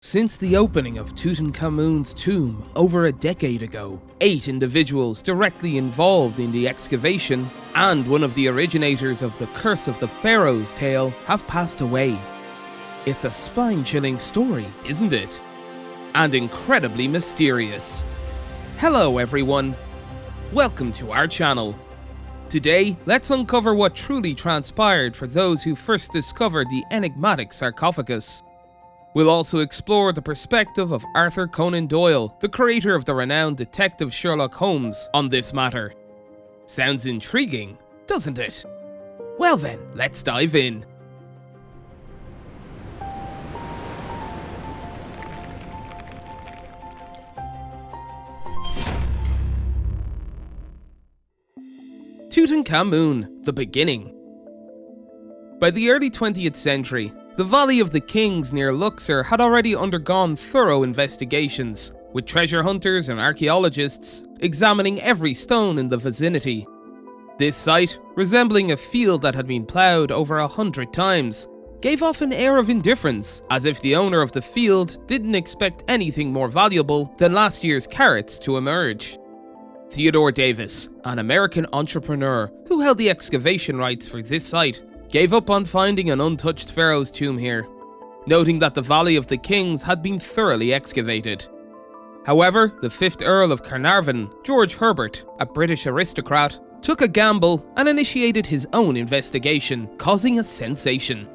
Since the opening of Tutankhamun's tomb over a decade ago, 8 individuals directly involved in the excavation and one of the originators of the Curse of the Pharaohs tale have passed away. It's a spine-chilling story, isn't it? And incredibly mysterious. Hello everyone, welcome to our channel. Today, let's uncover what truly transpired for those who first discovered the enigmatic sarcophagus. We'll also explore the perspective of Arthur Conan Doyle, the creator of the renowned detective Sherlock Holmes, on this matter. Sounds intriguing, doesn't it? Well then, let's dive in. Tutankhamun, the beginning. By the early 20th century, the Valley of the Kings near Luxor had already undergone thorough investigations, with treasure hunters and archaeologists examining every stone in the vicinity. This site, resembling a field that had been ploughed over 100 times, gave off an air of indifference, as if the owner of the field didn't expect anything more valuable than last year's carrots to emerge. Theodore Davis, an American entrepreneur who held the excavation rights for this site, gave up on finding an untouched pharaoh's tomb here, noting that the Valley of the Kings had been thoroughly excavated. However, the 5th Earl of Carnarvon, George Herbert, a British aristocrat, took a gamble and initiated his own investigation, causing a sensation.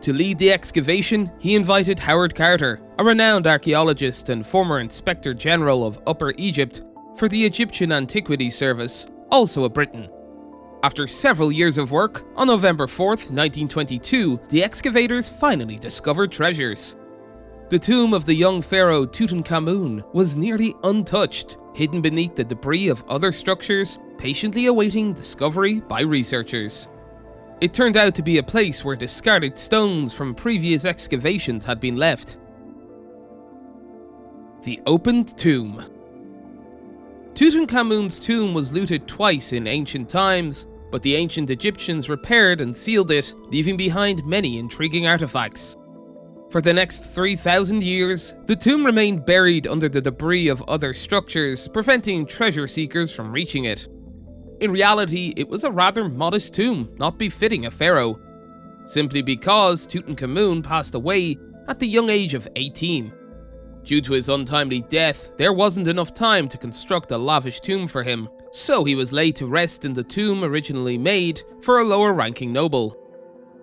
To lead the excavation, he invited Howard Carter, a renowned archaeologist and former Inspector General of Upper Egypt for the Egyptian Antiquities Service, also a Briton. After several years of work, on November 4th, 1922, the excavators finally discovered treasures. The tomb of the young pharaoh Tutankhamun was nearly untouched, hidden beneath the debris of other structures, patiently awaiting discovery by researchers. It turned out to be a place where discarded stones from previous excavations had been left. The opened tomb. Tutankhamun's tomb was looted twice in ancient times, but the ancient Egyptians repaired and sealed it, leaving behind many intriguing artifacts. For the next 3,000 years, the tomb remained buried under the debris of other structures, preventing treasure seekers from reaching it. In reality, it was a rather modest tomb, not befitting a pharaoh, simply because Tutankhamun passed away at the young age of 18. Due to his untimely death, there wasn't enough time to construct a lavish tomb for him, so he was laid to rest in the tomb originally made for a lower-ranking noble.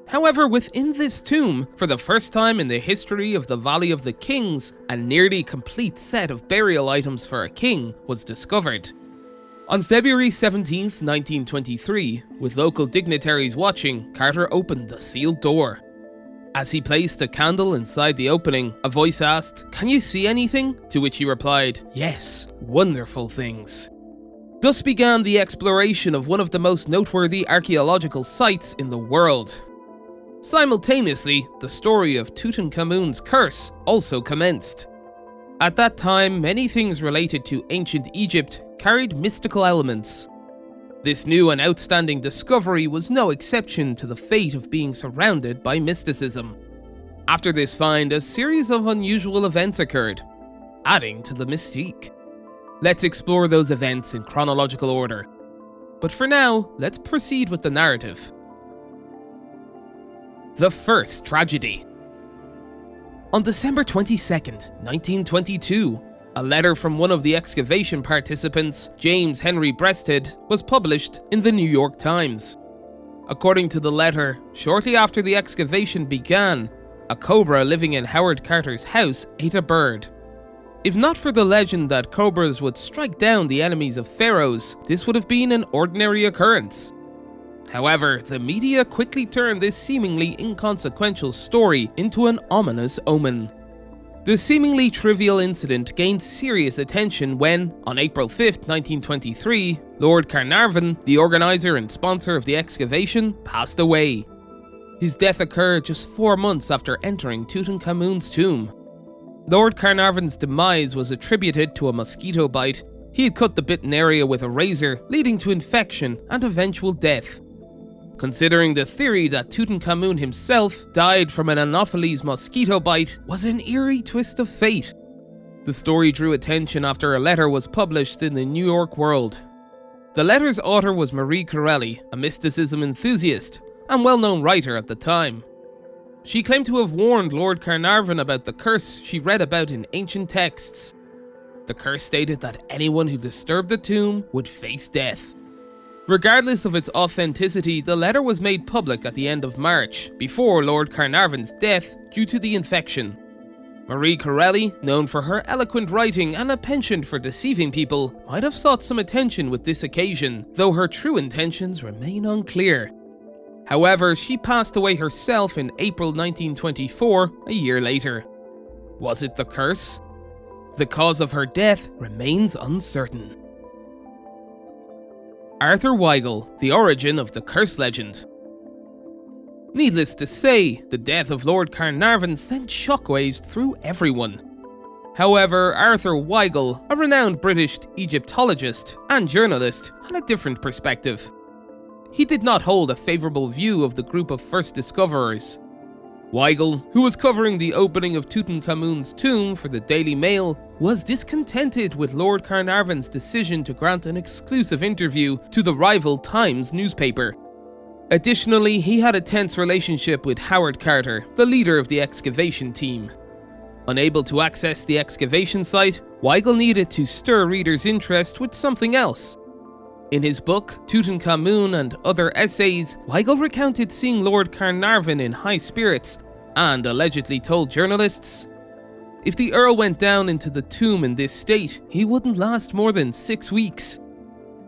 However, within this tomb, for the first time in the history of the Valley of the Kings, a nearly complete set of burial items for a king was discovered. On February 17, 1923, with local dignitaries watching, Carter opened the sealed door. As he placed a candle inside the opening, a voice asked, "Can you see anything?" To which he replied, "Yes, wonderful things." Thus began the exploration of one of the most noteworthy archaeological sites in the world. Simultaneously, the story of Tutankhamun's curse also commenced. At that time, many things related to ancient Egypt carried mystical elements. This new and outstanding discovery was no exception to the fate of being surrounded by mysticism. After this find, a series of unusual events occurred, adding to the mystique. Let's explore those events in chronological order. But for now, let's proceed with the narrative. The first tragedy. On December 22nd, 1922, a letter from one of the excavation participants, James Henry Breasted, was published in the New York Times. According to the letter, shortly after the excavation began, a cobra living in Howard Carter's house ate a bird. If not for the legend that cobras would strike down the enemies of pharaohs, this would have been an ordinary occurrence. However, the media quickly turned this seemingly inconsequential story into an ominous omen. The seemingly trivial incident gained serious attention when, on April 5, 1923, Lord Carnarvon, the organizer and sponsor of the excavation, passed away. His death occurred just 4 months after entering Tutankhamun's tomb. Lord Carnarvon's demise was attributed to a mosquito bite. He had cut the bitten area with a razor, leading to infection and eventual death. considering the theory that Tutankhamun himself died from an Anopheles mosquito bite was an eerie twist of fate. The story drew attention after a letter was published in the New York World. The letter's author was Marie Corelli, a mysticism enthusiast and well-known writer at the time. She claimed to have warned Lord Carnarvon about the curse she read about in ancient texts. The curse stated that anyone who disturbed the tomb would face death. Regardless of its authenticity, the letter was made public at the end of March, before Lord Carnarvon's death due to the infection. Marie Corelli, known for her eloquent writing and a penchant for deceiving people, might have sought some attention with this occasion, though her true intentions remain unclear. However, she passed away herself in April 1924, a year later. Was it the curse? The cause of her death remains uncertain. Arthur Weigall, the origin of the curse legend. Needless to say, the death of Lord Carnarvon sent shockwaves through everyone. However, Arthur Weigall, a renowned British Egyptologist and journalist, had a different perspective. He did not hold a favourable view of the group of first discoverers. Weigall, who was covering the opening of Tutankhamun's tomb for the Daily Mail, was discontented with Lord Carnarvon's decision to grant an exclusive interview to the rival Times newspaper. Additionally, he had a tense relationship with Howard Carter, the leader of the excavation team. Unable to access the excavation site, Weigall needed to stir readers' interest with something else. In his book, Tutankhamun and Other Essays, Weigall recounted seeing Lord Carnarvon in high spirits and allegedly told journalists, if the Earl went down into the tomb in this state, he wouldn't last more than 6 weeks.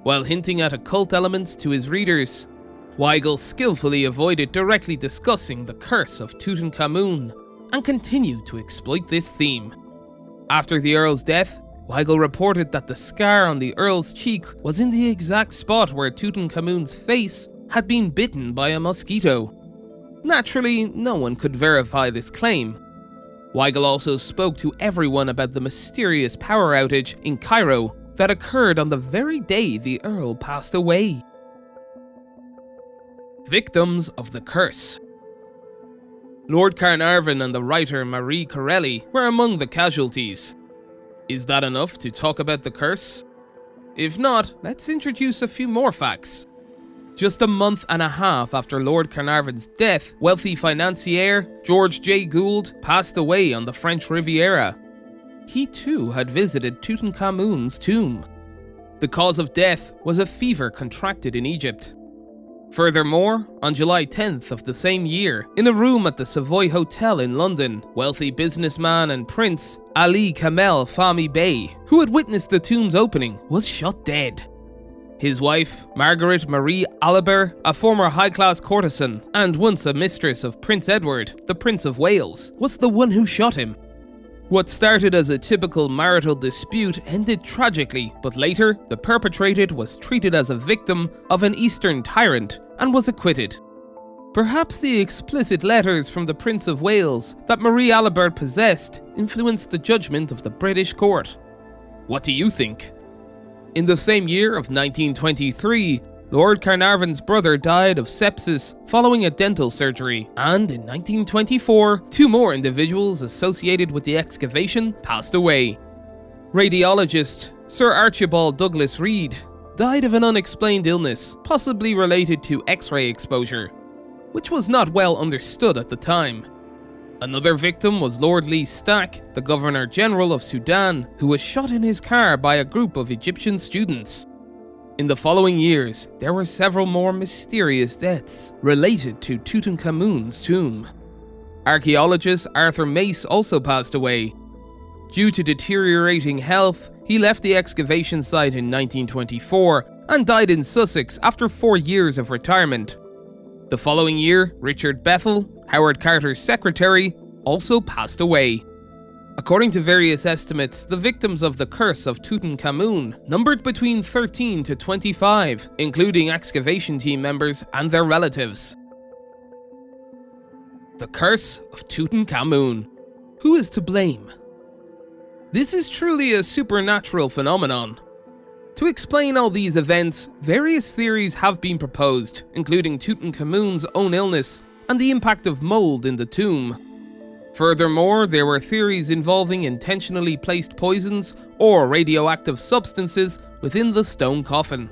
While hinting at occult elements to his readers, Weigall skillfully avoided directly discussing the curse of Tutankhamun and continued to exploit this theme. After the Earl's death, Weigall reported that the scar on the Earl's cheek was in the exact spot where Tutankhamun's face had been bitten by a mosquito. Naturally, no one could verify this claim. Weigall also spoke to everyone about the mysterious power outage in Cairo that occurred on the very day the Earl passed away. Victims of the curse. Lord Carnarvon and the writer Marie Corelli were among the casualties. Is that enough to talk about the curse? If not, let's introduce a few more facts. Just a month and a half after Lord Carnarvon's death, wealthy financier George J. Gould passed away on the French Riviera. He too had visited Tutankhamun's tomb. The cause of death was a fever contracted in Egypt. Furthermore, on July 10th of the same year, in a room at the Savoy Hotel in London, wealthy businessman and prince Ali Kamel Fahmy Bey, who had witnessed the tomb's opening, was shot dead. His wife, Margaret Marie Aliber, a former high-class courtesan and once a mistress of Prince Edward, the Prince of Wales, was the one who shot him. What started as a typical marital dispute ended tragically, but later, the perpetrator was treated as a victim of an Eastern tyrant and was acquitted. Perhaps the explicit letters from the Prince of Wales that Marie Aliber possessed influenced the judgment of the British court. What do you think? In the same year of 1923, Lord Carnarvon's brother died of sepsis following a dental surgery, and in 1924, 2 more individuals associated with the excavation passed away. Radiologist Sir Archibald Douglas Reid died of an unexplained illness, possibly related to X-ray exposure, which was not well understood at the time. Another victim was Lord Lee Stack, the Governor-General of Sudan, who was shot in his car by a group of Egyptian students. In the following years, there were several more mysterious deaths related to Tutankhamun's tomb. Archaeologist Arthur Mace also passed away. Due to deteriorating health, he left the excavation site in 1924 and died in Sussex after 4 years of retirement. The following year, Richard Bethel, Howard Carter's secretary, also passed away. According to various estimates, the victims of the curse of Tutankhamun numbered between 13 to 25, including excavation team members and their relatives. The curse of Tutankhamun. Who is to blame? This is truly a supernatural phenomenon. To explain all these events, various theories have been proposed, including Tutankhamun's own illness and the impact of mold in the tomb. Furthermore, there were theories involving intentionally placed poisons or radioactive substances within the stone coffin.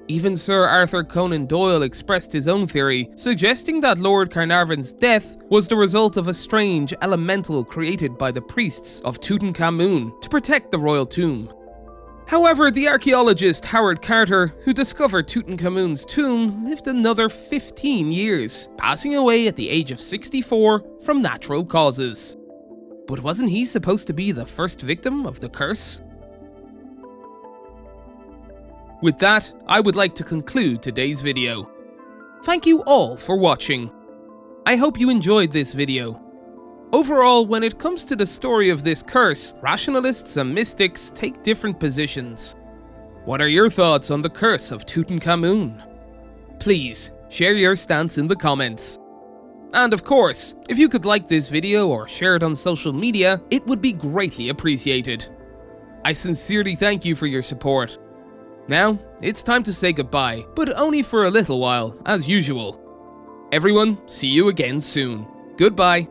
Even Sir Arthur Conan Doyle expressed his own theory, suggesting that Lord Carnarvon's death was the result of a strange elemental created by the priests of Tutankhamun to protect the royal tomb. However, the archaeologist Howard Carter, who discovered Tutankhamun's tomb, lived another 15 years, passing away at the age of 64 from natural causes. But wasn't he supposed to be the first victim of the curse? With that, I would like to conclude today's video. Thank you all for watching. I hope you enjoyed this video. Overall, when it comes to the story of this curse, rationalists and mystics take different positions. What are your thoughts on the curse of Tutankhamun? Please, share your stance in the comments. And of course, if you could like this video or share it on social media, it would be greatly appreciated. I sincerely thank you for your support. Now, it's time to say goodbye, but only for a little while, as usual. Everyone, see you again soon. Goodbye.